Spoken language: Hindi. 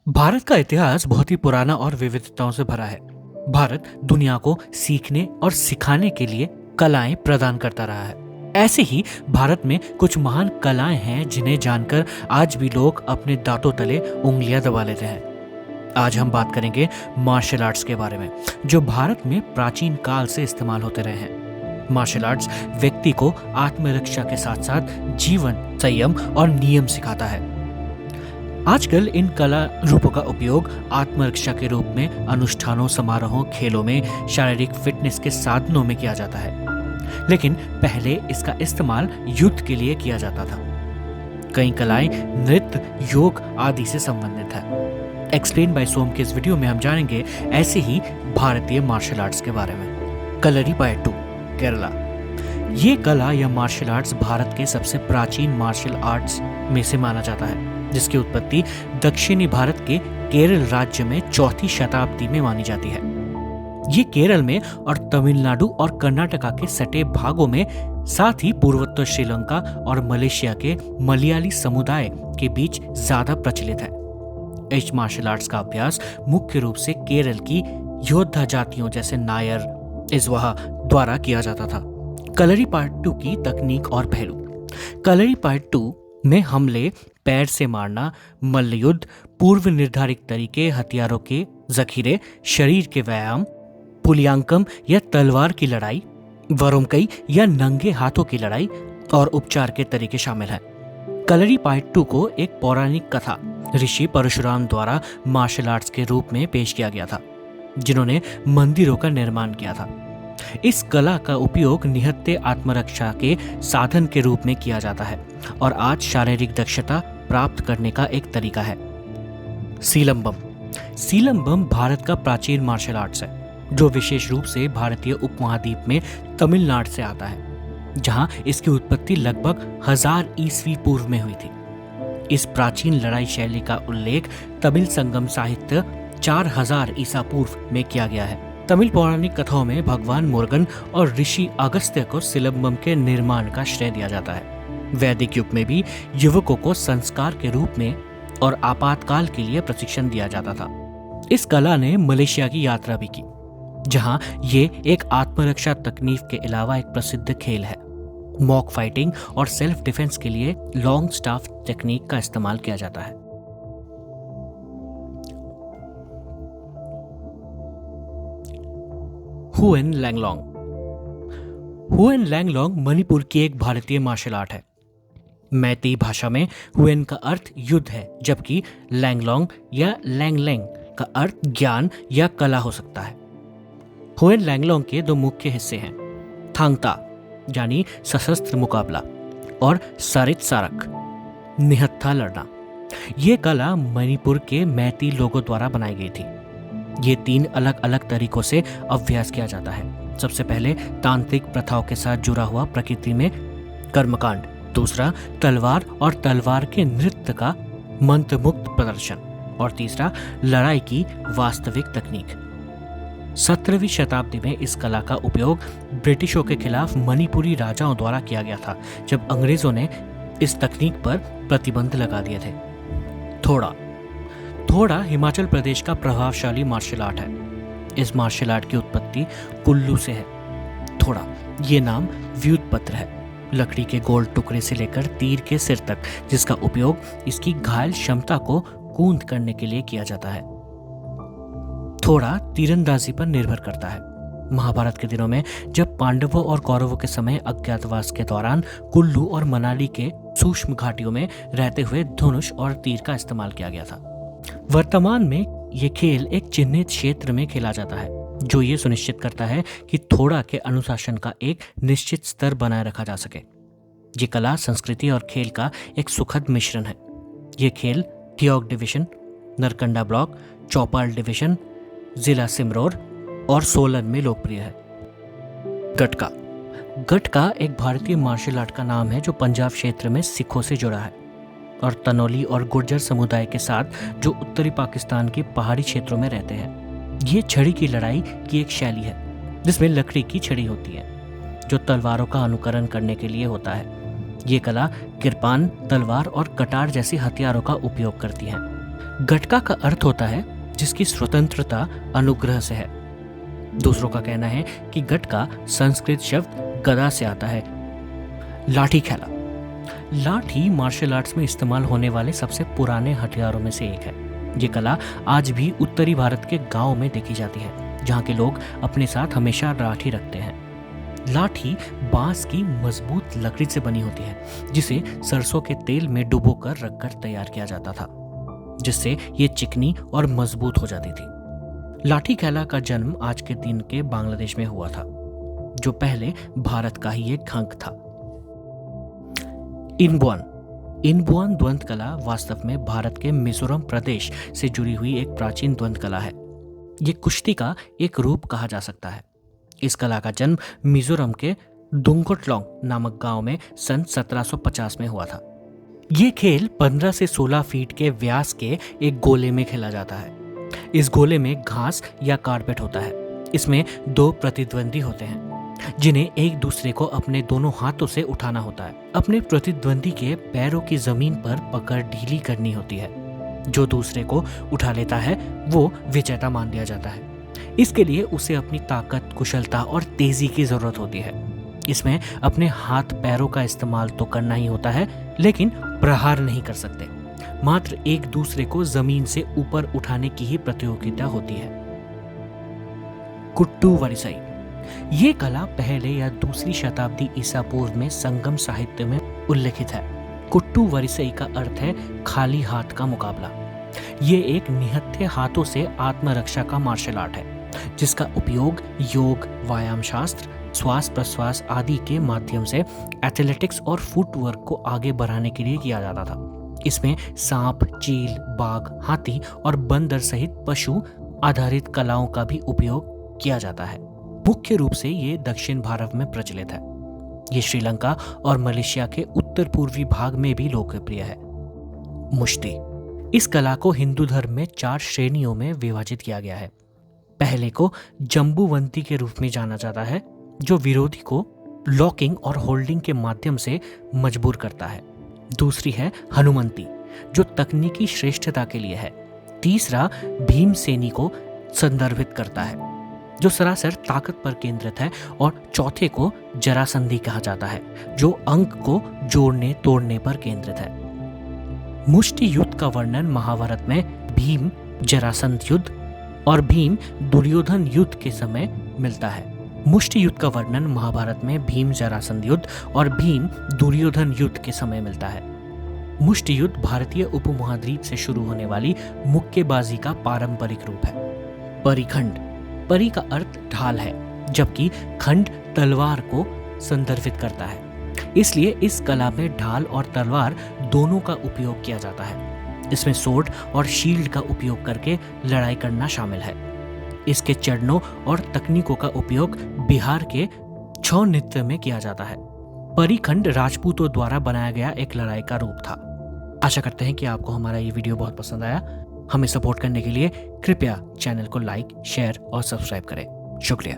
भारत का इतिहास बहुत ही पुराना और विविधताओं से भरा है। भारत दुनिया को सीखने और सिखाने के लिए कलाएं प्रदान करता रहा है। ऐसे ही भारत में कुछ महान कलाएं हैं जिन्हें जानकर आज भी लोग अपने दांतों तले उंगलियां दबा लेते हैं। आज हम बात करेंगे मार्शल आर्ट्स के बारे में, जो भारत में प्राचीन काल से इस्तेमाल होते रहे हैं। मार्शल आर्ट्स व्यक्ति को आत्मरक्षा के साथ साथ जीवन, संयम और नियम सिखाता है। आजकल इन कला रूपों का उपयोग आत्मरक्षा के रूप में अनुष्ठानों, समारोहों, खेलों में शारीरिक फिटनेस के साधनों में किया जाता है, लेकिन पहले इसका इस्तेमाल युद्ध के लिए किया जाता था। कई कलाएं नृत्य, योग आदि से संबंधित है। एक्सप्लेन बाय सोम के इस वीडियो में हम जानेंगे ऐसे ही भारतीय मार्शल आर्ट्स के बारे में। कलरीपायट्टू, केरला। ये कला या मार्शल आर्ट्स भारत के सबसे प्राचीन मार्शल आर्ट्स में से माना जाता है, जिसकी उत्पत्ति दक्षिणी भारत के केरल राज्य में 4वीं शताब्दी में मानी जाती है। ये केरल में और तमिलनाडु और कर्नाटका के सटे भागों में, साथ ही पूर्वोत्तर श्रीलंका और मलेशिया के मलयाली समुदाय के बीच ज्यादा प्रचलित है। इस मार्शल आर्ट्स का अभ्यास मुख्य रूप से केरल की योद्धा जातियों जैसे नायर, इजवाहा द्वारा किया जाता था। कलरीपायट्टू की तकनीक और पहलू। कलरीपायट्टू में हमले, पैर से मारना, मल्लयुद्ध, पूर्व निर्धारित तरीके, हथियारों के जखीरे, शरीर के व्यायाम, पुलियांकम या तलवार की लड़ाई, वरुमकई या नंगे हाथों की लड़ाई और उपचार के तरीके शामिल हैं। कलरीपायट्टू को एक पौराणिक कथा ऋषि परशुराम द्वारा मार्शल आर्ट्स के रूप में पेश किया गया था, जिन्होंने मंदिरों का निर्माण किया था। इस कला का उपयोग निहत्थे आत्मरक्षा के साधन के रूप में किया जाता है और आज शारीरिक दक्षता प्राप्त करने का एक तरीका है। सीलंबम। सीलंबम भारत का प्राचीन मार्शल आर्ट्स है, जो विशेष रूप से भारतीय उपमहाद्वीप में तमिलनाडु से आता है, जहां इसकी उत्पत्ति लगभग 1000 ईस्वी पूर्व में हुई थी। इस प्राचीन लड़ाई शैली का उल्लेख तमिल संगम साहित्य 4000 ईसा पूर्व में किया गया है। तमिल पौराणिक कथाओं में भगवान मुर्गन और ऋषि अगस्त्य को सिलंबम के निर्माण का श्रेय दिया जाता है। वैदिक युग में भी युवकों को संस्कार के रूप में और आपातकाल के लिए प्रशिक्षण दिया जाता था। इस कला ने मलेशिया की यात्रा भी की, जहां ये एक आत्मरक्षा तकनीक के अलावा एक प्रसिद्ध खेल है। मॉक फाइटिंग और सेल्फ डिफेंस के लिए लॉन्ग स्टाफ टेक्निक का इस्तेमाल किया जाता है। हुएन लैंगलोंग। हुएन लैंगलोंग मणिपुर की एक भारतीय मार्शल आर्ट है। मैतेई भाषा में हुएन का अर्थ युद्ध है, जबकि लैंगलोंग या लैंगलेंग का अर्थ ज्ञान या कला हो सकता है। हुएन लैंगलोंग के दो मुख्य हिस्से हैं, थांगता यानी सशस्त्र मुकाबला और सारित सारक, निहत्था लड़ना। ये कला मणिपुर के मैतेई लोगों द्वारा बनाई गई थी। ये 3 अलग अलग तरीकों से अभ्यास किया जाता है। सबसे पहले तांत्रिक प्रथाओं के साथ जुड़ा हुआ प्रकृति में कर्मकांड, दूसरा तलवार और तलवार के नृत्य का मंत्रमुग्ध प्रदर्शन, और तीसरा लड़ाई की वास्तविक तकनीक। 17वीं शताब्दी में इस कला का उपयोग ब्रिटिशों के खिलाफ मणिपुरी राजाओं द्वारा किया गया था, जब अंग्रेजों ने इस तकनीक पर प्रतिबंध लगा दिए थे। थोड़ा हिमाचल प्रदेश का प्रभावशाली मार्शल आर्ट है। इस मार्शल आर्ट की उत्पत्ति कुल्लू से है। थोड़ा ये नाम व्युत्पन्न है, लकड़ी के गोल टुकड़े से लेकर तीर के सिर तक, जिसका उपयोग इसकी घायल क्षमता को कूंद करने के लिए किया जाता है। थोड़ा तीरंदाजी पर निर्भर करता है। महाभारत के दिनों में जब पांडवों और कौरवों के समय अज्ञातवास के दौरान कुल्लू और मनाली के सूक्ष्म घाटियों में रहते हुए धनुष और तीर का इस्तेमाल किया गया था। वर्तमान में ये खेल एक चिन्हित क्षेत्र में खेला जाता है, जो ये सुनिश्चित करता है कि थोड़ा के अनुशासन का एक निश्चित स्तर बनाए रखा जा सके। ये कला, संस्कृति और खेल का एक सुखद मिश्रण है। ये खेल थियोक डिवीजन, नरकंडा ब्लॉक, चौपाल डिवीजन, जिला सिमरोर और सोलन में लोकप्रिय है। गटका। गटका एक भारतीय मार्शल आर्ट का नाम है, जो पंजाब क्षेत्र में सिखों से जुड़ा है और तनौली और गुर्जर समुदाय के साथ, जो उत्तरी पाकिस्तान के पहाड़ी क्षेत्रों में रहते हैं। ये छड़ी की लड़ाई की एक शैली है, जिसमें लकड़ी की छड़ी होती है, जो तलवारों का अनुकरण करने के लिए होता है। ये कला किरपान, तलवार और कटार जैसे हथियारों का उपयोग करती है। गटका का अर्थ होता है जिसकी स्वतंत्रता अनुग्रह से है। दूसरों का कहना है कि गटका संस्कृत शब्द गदा से आता है। लाठी खेला। लाठी मार्शल आर्ट्स में इस्तेमाल होने वाले सबसे पुराने हथियारों में से एक है। ये कला आज भी उत्तरी भारत के गांव में देखी जाती है, जहां के लोग अपने साथ हमेशा लाठी रखते हैं। लाठी बांस की मजबूत लकड़ी से बनी होती है, जिसे सरसों के तेल में डुबोकर रखकर तैयार किया जाता था, जिससे ये चिकनी और मजबूत हो जाती थी। लाठी खेला का जन्म आज के दिन के बांग्लादेश में हुआ था, जो पहले भारत का ही एक अंग था। इनबुआन द्वंद कला वास्तव में भारत के मिजोरम प्रदेश से जुड़ी हुई एक प्राचीन द्वंद कला है। ये कुश्ती का एक रूप कहा जा सकता है। इस कला का जन्म मिजोरम के दुंगोटलोंग नामक गांव में सन 1750 में हुआ था। ये खेल 15 से 16 फीट के व्यास के एक गोले में खेला जाता है। इस गोले में घास या कारपेट होता है। इसमें 2 प्रतिद्वंदी होते हैं, जिन्हें एक दूसरे को अपने दोनों हाथों से उठाना होता है। अपने प्रतिद्वंदी के पैरों की जमीन पर पकड़ ढीली करनी होती है। जो दूसरे को उठा लेता है वो विजेता मान लिया जाता है। इसके लिए उसे अपनी ताकत, कुशलता और तेजी की जरूरत होती है। इसमें अपने हाथ पैरों का इस्तेमाल तो करना ही होता है, लेकिन प्रहार नहीं कर सकते। मात्र एक दूसरे को जमीन से ऊपर उठाने की ही प्रतियोगिता होती है। कुट्टू वरिसाई। ये कला पहले या दूसरी शताब्दी ईसा पूर्व में संगम साहित्य में उल्लेखित है। कुट्टू वरिसई का अर्थ है खाली हाथ का मुकाबला। ये एक निहत्थे हाथों से आत्मरक्षा का मार्शल आर्ट है, जिसका उपयोग योग, व्यायाम शास्त्र, श्वास प्रश्वास आदि के माध्यम से एथलेटिक्स और फुटवर्क को आगे बढ़ाने के लिए किया जाता था। इसमें सांप, चील, बाघ, हाथी और बंदर सहित पशु आधारित कलाओं का भी उपयोग किया जाता है। मुख्य रूप से ये दक्षिण भारत में प्रचलित है। ये श्रीलंका और मलेशिया के उत्तर पूर्वी भाग में भी लोकप्रिय है। मुश्ती। इस कला को हिंदू धर्म में 4 श्रेणियों में विभाजित किया गया है। पहले को जंबूवंती के रूप में जाना जाता है, जो विरोधी को लॉकिंग और होल्डिंग के माध्यम से मजबूर करता है। दूसरी है हनुमंती, जो तकनीकी श्रेष्ठता के लिए है। तीसरा भीमसेनी को संदर्भित करता है, जो सरासर ताकत पर केंद्रित है। और चौथे को जरासंधी कहा जाता है, जो अंक को जोड़ने तोड़ने पर केंद्रित है। मुष्टि युद्ध का वर्णन महाभारत में भीम जरासंध युद्ध और भीम दुर्योधन युद्ध के समय मिलता है। मुष्टि युद्ध का वर्णन महाभारत में भीम जरासंध युद्ध और भीम दुर्योधन युद्ध के समय मिलता है। मुष्टि युद्ध भारतीय उपमहाद्वीप से शुरू होने वाली मुक्केबाजी का पारंपरिक रूप है। परिखंड। परी का अर्थ ढाल है, जबकि खंड तलवार को संदर्भित करता है। इसलिए इस कला में ढाल और तलवार दोनों का उपयोग किया जाता है। इसमें सोर्ड और शील्ड का उपयोग करके लड़ाई करना शामिल है। इसके चरणों और तकनीकों का उपयोग बिहार के छौ नृत्य में किया जाता है। परिखंड राजपूतों द्वारा बनाया गया एक लड़ाई का रूप था। आशा करते हैं कि आपको हमारा ये वीडियो बहुत पसंद आया। हमें सपोर्ट करने के लिए कृपया चैनल को लाइक, शेयर और सब्सक्राइब करें। शुक्रिया।